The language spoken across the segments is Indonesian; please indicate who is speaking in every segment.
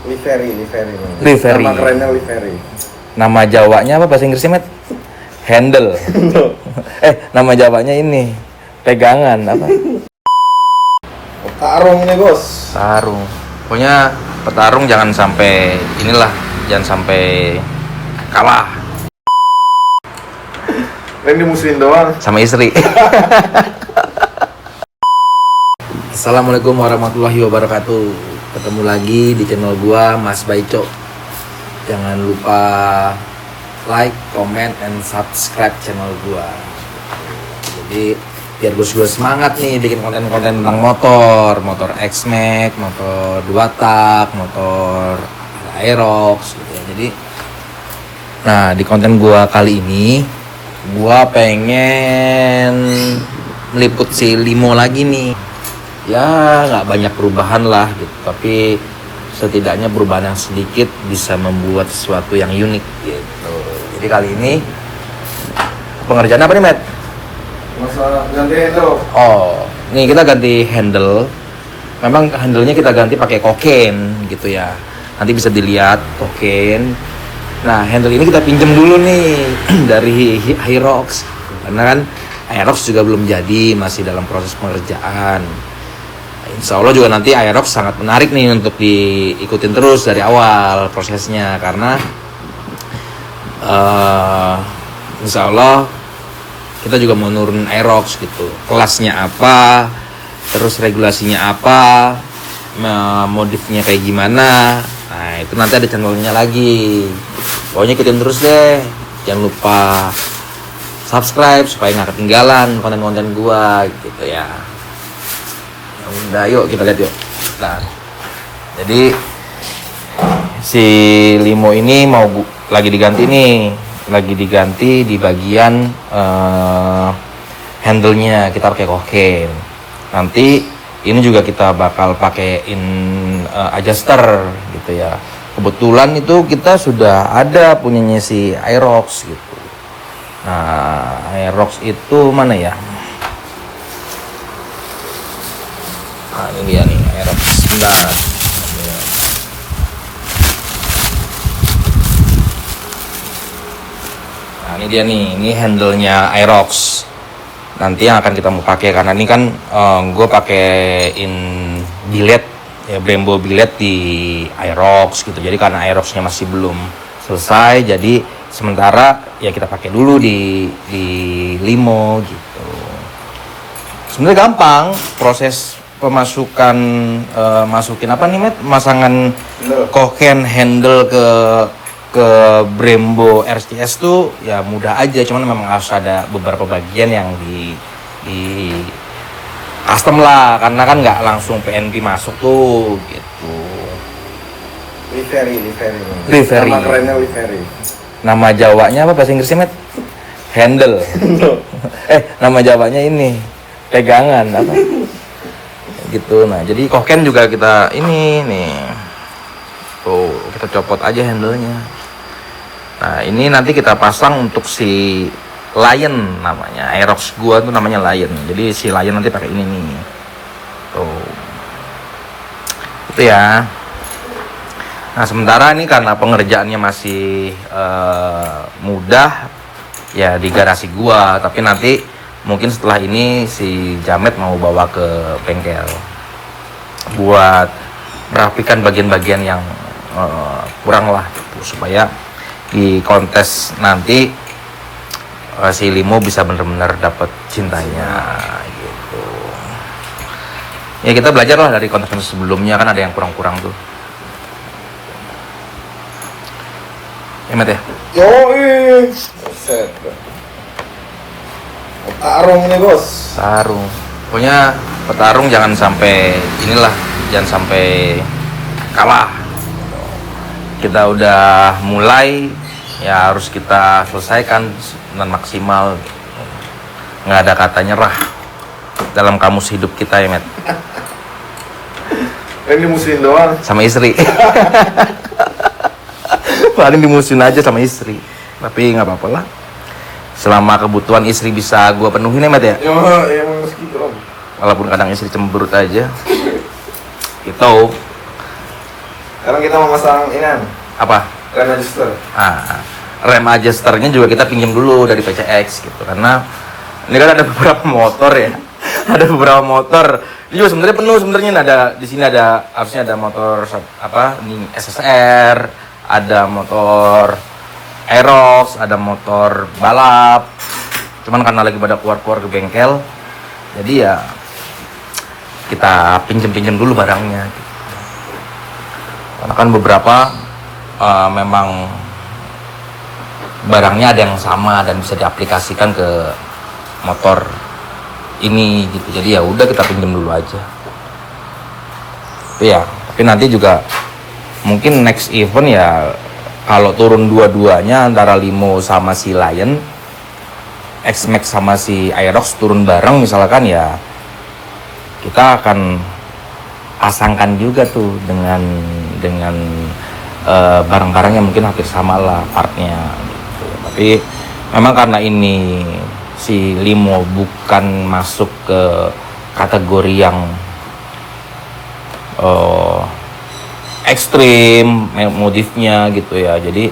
Speaker 1: Livery.
Speaker 2: Livery.
Speaker 1: Nama kerennya Livery.
Speaker 2: Nama Jawanya apa bahasa Inggrisnya, Met? Handle. Nama Jawanya ini pegangan apa?
Speaker 1: Petarung nih, Bos.
Speaker 2: Petarung. Pokoknya petarung jangan sampai jangan sampai kalah.
Speaker 1: Ini musuhin doang
Speaker 2: sama istri. Assalamualaikum warahmatullahi wabarakatuh. Ketemu lagi di channel gua Mas Baico. Jangan lupa like, comment, and subscribe channel gua. Jadi biar gue semangat nih bikin konten-konten tentang motor X-Max, motor 2 tak, motor Aerox gitu ya. Jadi nah, di konten gua kali ini gua pengen meliput si Limo lagi nih. Ya nggak banyak perubahan lah gitu, tapi setidaknya perubahan yang sedikit bisa membuat sesuatu yang unik gitu. Jadi kali ini pengerjaan apa nih, Matt?
Speaker 1: masalah ganti handle.
Speaker 2: Oh, nih kita ganti handle. Memang handlenya kita ganti pakai koken gitu ya. Nanti bisa dilihat koken. Nah, handle ini kita pinjam dulu nih dari Aerox. Karena kan Aerox juga belum jadi, masih dalam proses pengerjaan. Insya Allah juga nanti Aerox sangat menarik nih untuk diikutin terus dari awal prosesnya. Karena Insya Allah kita juga mau nurunin Aerox gitu. Kelasnya apa, terus regulasinya apa, modifnya kayak gimana. Nah itu nanti ada channelnya lagi. Pokoknya ikutin terus deh. Jangan lupa subscribe supaya nggak ketinggalan konten-konten gua gitu ya. Udah, yuk kita lihat yuk. Nah, jadi si Limo ini lagi diganti nih, di bagian handle-nya kita pakai koken. Nanti ini juga kita bakal pakein adjuster gitu ya. Kebetulan itu kita sudah ada punyanya si Aerox gitu. Nah, Aerox itu mana ya? Nah, ini dia nih Aerox. Bentar. Nah, ini dia nih, ini handle-nya Aerox. Nanti yang akan kita mau pakai, karena ini kan gue pakein billet ya, Brembo billet di Aerox gitu. Jadi karena Aeroxnya masih belum selesai, jadi sementara ya kita pakai dulu di Limo gitu. Sebenarnya gampang proses pemasukan masukin apa nih, Met? Masangan koken handle ke Brembo RCS tuh ya mudah aja, cuman memang harus ada beberapa bagian yang di custom lah, karena kan nggak langsung PNP masuk tuh gitu.
Speaker 1: Livery.
Speaker 2: Nama
Speaker 1: kerennya Livery.
Speaker 2: Nama Jawanya apa bahasa Inggrisnya, Met? Handle. Nama Jawanya ini pegangan apa? Gitu. Nah, jadi koken juga kita ini nih. Tuh, kita copot aja handle-nya. Nah, ini nanti kita pasang untuk si Lion namanya. Aerox gua tuh namanya Lion. Jadi si Lion nanti pakai ini nih. Tuh. Itu ya. Nah, sementara ini karena pengerjaannya masih mudah ya di garasi gua, tapi nanti mungkin setelah ini si Jamet mau bawa ke bengkel buat merapikan bagian-bagian yang kurang lah gitu, supaya di kontes nanti si Limo bisa benar-benar dapat cintanya gitu. Ya kita belajar lah dari kontes sebelumnya, kan ada yang kurang-kurang tuh. Emet ya?
Speaker 1: Yoi. Set. Petarung nih, Bos.
Speaker 2: Petarung. Pokoknya petarung jangan sampai jangan sampai kalah. Kita udah mulai ya harus kita selesaikan dengan maksimal. Nggak ada kata nyerah dalam kamus hidup kita ya, Met.
Speaker 1: Ini musuhin doang
Speaker 2: sama istri. Paling dimusuhin aja sama istri, tapi nggak apa-apa lah. Selama kebutuhan istri bisa gue penuhin ya, Met ya.
Speaker 1: Ya emang segitu, Om.
Speaker 2: Walaupun kadang istri cemberut aja. Gitu.
Speaker 1: Sekarang kita mau masang ini
Speaker 2: Apa?
Speaker 1: rem adjuster.
Speaker 2: Rem adjusternya juga kita pinjam dulu dari PCX gitu, karena ini kan ada beberapa motor ya. Ada beberapa motor. Ini juga sebenarnya penuh sebenarnya. Ada di sini ada harusnya ada motor apa? Ini SSR, ada motor Aerox, ada motor balap. Cuman karena lagi pada keluar-keluar ke bengkel, jadi ya kita pinjam dulu barangnya. Gitu. Karena kan beberapa memang barangnya ada yang sama dan bisa diaplikasikan ke motor ini gitu. Jadi ya udah kita pinjam dulu aja. Tapi nanti juga mungkin next event ya kalau turun dua-duanya antara Limo sama si Lion, X-Max sama si Aerox turun bareng misalkan, ya kita akan pasangkan juga tuh dengan barang-barang yang mungkin hampir sama lah partnya gitu. Tapi memang karena ini si Limo bukan masuk ke kategori yang ekstrim modifnya gitu ya, jadi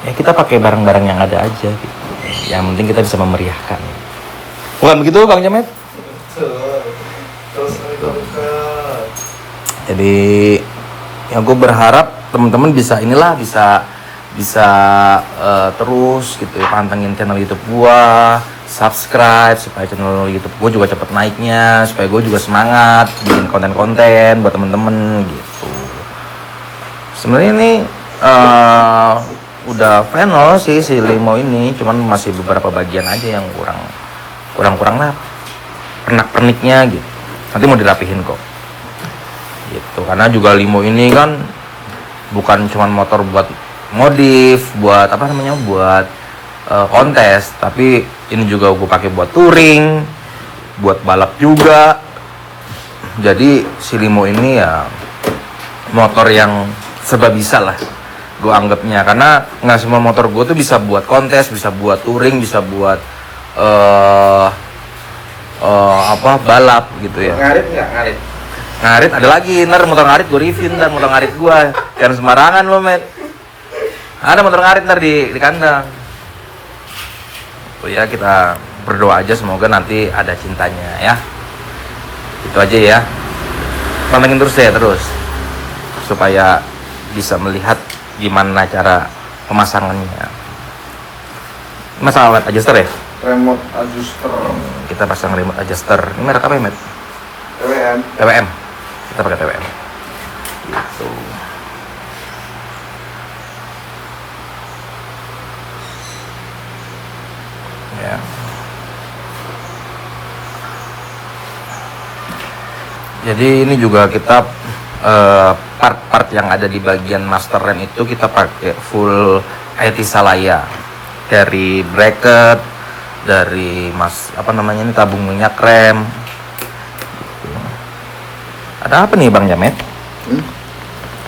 Speaker 2: ya kita pakai barang-barang yang ada aja gitu. Yang penting kita bisa memeriahkan. Bukan begitu Bang Jamet? Jadi ya gue berharap teman-teman bisa terus gitu ya, pantengin channel YouTube gua, subscribe supaya channel YouTube gua juga cepet naiknya, supaya gue juga semangat bikin konten-konten buat temen-temen gitu. Sebenarnya ini udah final sih si Limo ini, cuman masih beberapa bagian aja yang kurang lah pernak-perniknya gitu. Nanti mau dirapihin kok gitu, karena juga Limo ini kan bukan cuman motor buat modif, buat buat kontes, tapi ini juga gue pakai buat touring, buat balap juga. Jadi si Limo ini ya motor yang serba bisa lah gue anggapnya, karena nggak semua motor gue tuh bisa buat kontes, bisa buat touring, bisa buat balap gitu ya. Ngarit ada lagi, ntar motor ngarit gue review, ntar motor ngarit gue jangan sembarangan lo met. Ada motor ngarit ntar di kandang. Oh ya, kita berdoa aja semoga nanti ada cintanya ya. Itu aja ya. Pantengin terus ya supaya bisa melihat gimana cara pemasangannya. Masalah adjuster ya?
Speaker 1: Remote adjuster.
Speaker 2: Kita pasang remote adjuster. Ini merek apa ya, Met? TWM. Kita pakai TWM. Gitu. Ya. Jadi ini juga kita part-part yang ada di bagian master rem itu kita pakai full IT Salaya, dari bracket, dari ini tabung minyak rem. Gitu. Ada apa nih Bang Jamet?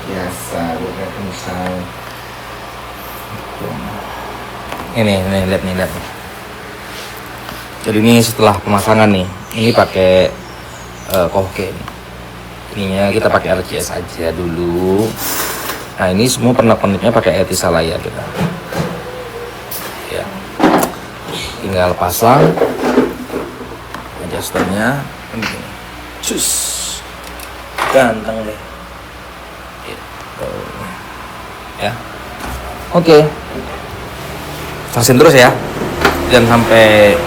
Speaker 1: Biasa, bukan pemisah.
Speaker 2: Ini lihat nih. Jadi ini setelah pemasangan nih, ini pakai Kohke nih. Ininya kita pakai RCS aja dulu. Nah ini semua pernak-perniknya pakai IT Salaya kita. Ya, tinggal pasang adjusternya begini. Cus, ganteng deh. Gitu. Ya, oke. Pasin terus ya, jangan sampai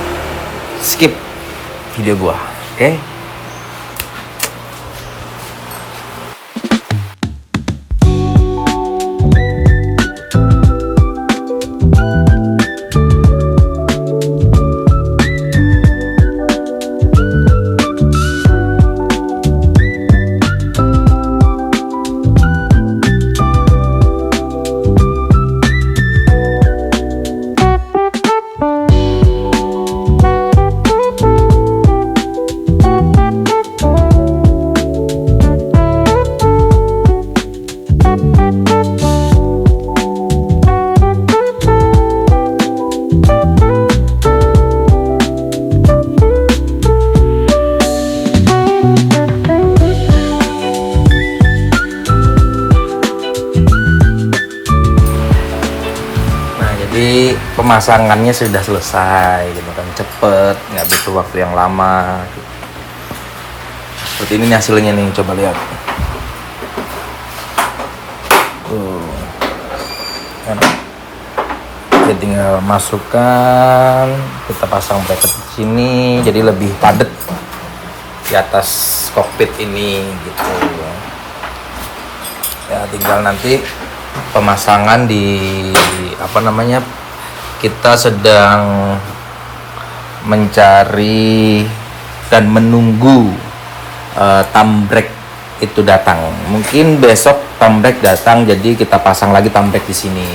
Speaker 2: skip video gua, oke? Jadi pemasangannya sudah selesai gitu kan, cepet, nggak butuh waktu yang lama. Seperti ini nih hasilnya nih, coba lihat. Tuh. Kan. Jadi tinggal masukkan, kita pasang bracket di sini, jadi lebih padat di atas kokpit ini gitu. Ya tinggal nanti pemasangan di apa namanya, kita sedang mencari dan menunggu thumb brake itu datang. Mungkin besok thumb brake datang, jadi kita pasang lagi thumb brake di sini.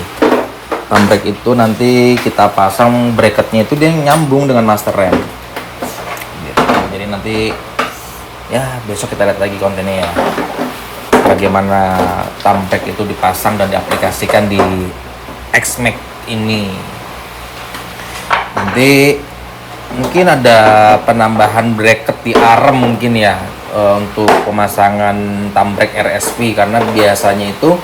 Speaker 2: Thumb brake itu nanti kita pasang bracketnya itu dia nyambung dengan master rem. Gitu. Jadi nanti ya besok kita lihat lagi kontennya ya. Bagaimana thumb brake itu dipasang dan diaplikasikan di X-Max ini. Nanti mungkin ada penambahan bracket di arm mungkin ya, untuk pemasangan thumb brake RSV, karena biasanya itu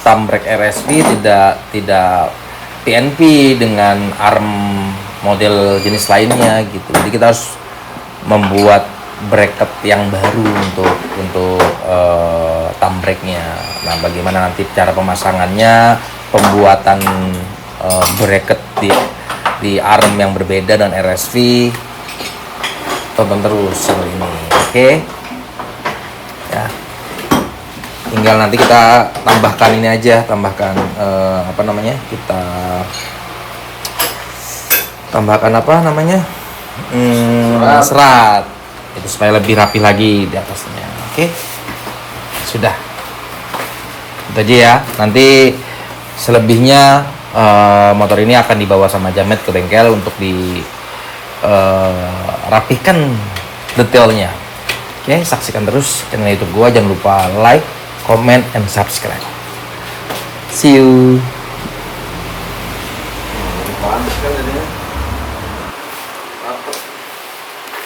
Speaker 2: thumb brake RSV tidak PNP dengan arm model jenis lainnya gitu. Jadi kita harus membuat bracket yang baru untuk thumb brake-nya. Nah, bagaimana nanti cara pemasangannya, pembuatan bracket di arm yang berbeda dan RSV, tonton terus channel ini, oke? Ya, tinggal nanti kita tambahkan ini aja, tambahkan apa namanya? Kita tambahkan apa namanya? Serat. Itu supaya lebih rapi lagi di atasnya. Oke. Sudah. Itu aja ya. Nanti selebihnya motor ini akan dibawa sama Jamet ke bengkel untuk di rapihkan detailnya. Oke, saksikan terus channel YouTube gua, jangan lupa like, comment, and subscribe. See you.